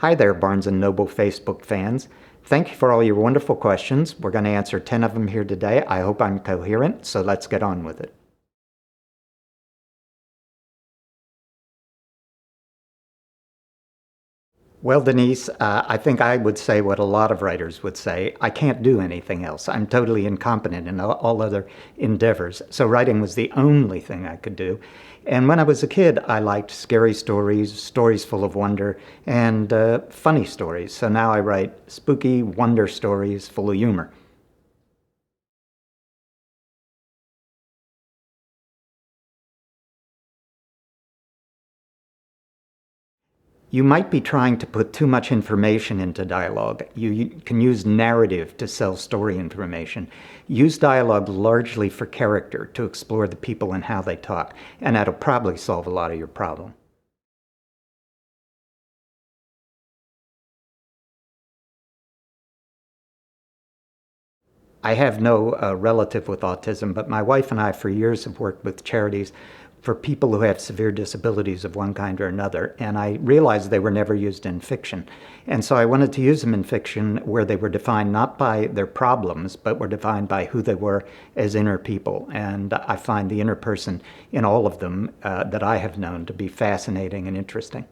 Hi there, Barnes & Noble Facebook fans. Thank you for all your wonderful questions. We're going to answer 10 of them here today. I hope I'm coherent, so let's get on with it. Well, Denise, I think I would say what a lot of writers would say. I can't do anything else. I'm totally incompetent in all other endeavors. So writing was the only thing I could do. And when I was a kid, I liked scary stories, stories full of wonder, and funny stories. So now I write spooky wonder stories full of humor. You might be trying to put too much information into dialogue. You can use narrative to sell story information. Use dialogue largely for character, to explore the people and how they talk, and that'll probably solve a lot of your problem. I have no relative with autism, but my wife and I for years have worked with charities for people who have severe disabilities of one kind or another, and I realized they were never used in fiction. And so I wanted to use them in fiction where they were defined not by their problems, but were defined by who they were as inner people. And I find the inner person in all of them that I have known to be fascinating and interesting.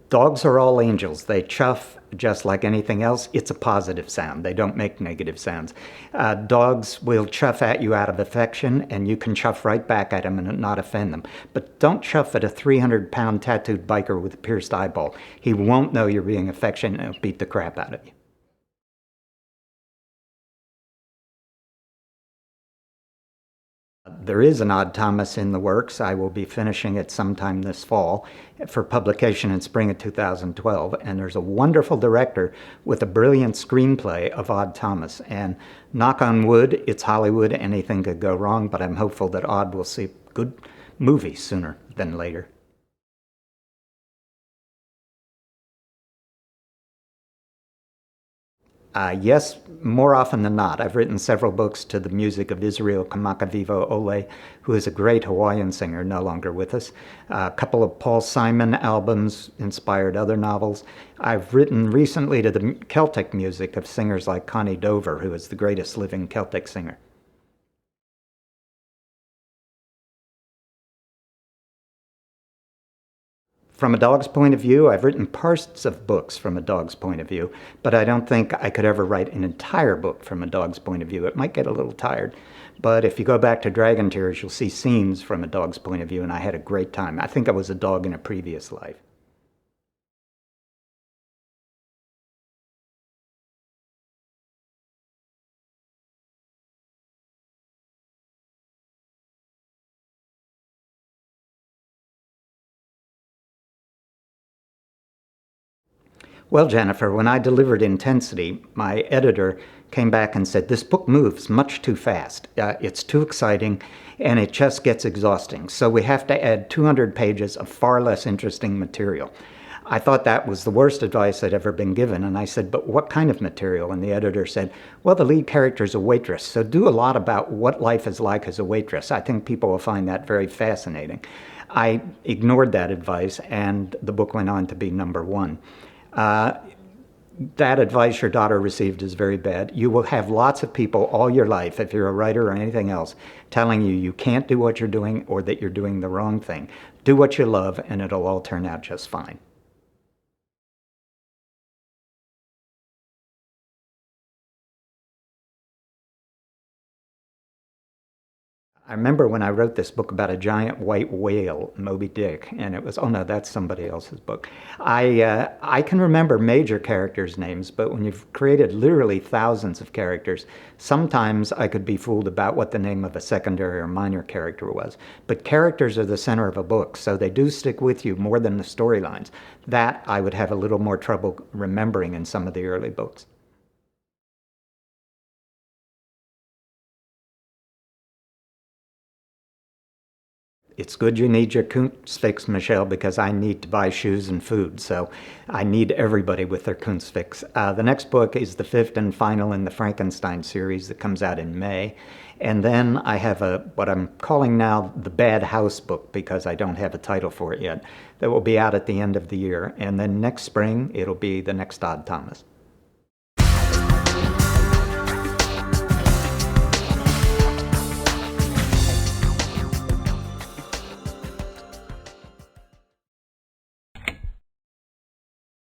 Dogs are all angels. They chuff just like anything else. It's a positive sound. They don't make negative sounds. Dogs will chuff at you out of affection, and you can chuff right back at them and not offend them. But don't chuff at a 300-pound tattooed biker with a pierced eyeball. He won't know you're being affectionate and he'll beat the crap out of you. There is an Odd Thomas in the works. I will be finishing it sometime this fall for publication in spring of 2012. And there's a wonderful director with a brilliant screenplay of Odd Thomas. And knock on wood, it's Hollywood. Anything could go wrong, but I'm hopeful that Odd will see good movies sooner than later. Yes, more often than not. I've written several books to the music of Israel Kamakavivo Ole, who is a great Hawaiian singer, no longer with us. A couple of Paul Simon albums inspired other novels. I've written recently to the Celtic music of singers like Connie Dover, who is the greatest living Celtic singer. From a dog's point of view, I've written parts of books from a dog's point of view, but I don't think I could ever write an entire book from a dog's point of view. It might get a little tired, but if you go back to Dragon Tears, you'll see scenes from a dog's point of view, and I had a great time. I think I was a dog in a previous life. Well, Jennifer, when I delivered Intensity, my editor came back and said, this book moves much too fast. It's too exciting, and it just gets exhausting. So we have to add 200 pages of far less interesting material. I thought that was the worst advice that ever been given, and I said, but what kind of material? And the editor said, well, the lead character is a waitress, so do a lot about what life is like as a waitress. I think people will find that very fascinating. I ignored that advice, and the book went on to be #1. Uh, that advice your daughter received is very bad. You will have lots of people all your life, if you're a writer or anything else, telling you you can't do what you're doing or that you're doing the wrong thing. Do what you love, and it'll all turn out just fine. I remember when I wrote this book about a giant white whale, Moby Dick, and it was, oh no, that's somebody else's book. I can remember major characters' names, but when you've created literally thousands of characters, sometimes I could be fooled about what the name of a secondary or minor character was. But characters are the center of a book, so they do stick with you more than the storylines. That I would have a little more trouble remembering in some of the early books. it's good you need your Koontz fix, Michelle, because I need to buy shoes and food. So I need everybody with their Koontz fix. The next book is the fifth and final in the Frankenstein series that comes out in May. And then I have what I'm calling now the Bad House book, because I don't have a title for it yet, that will be out at the end of the year. And then next spring, it'll be the next Odd Thomas.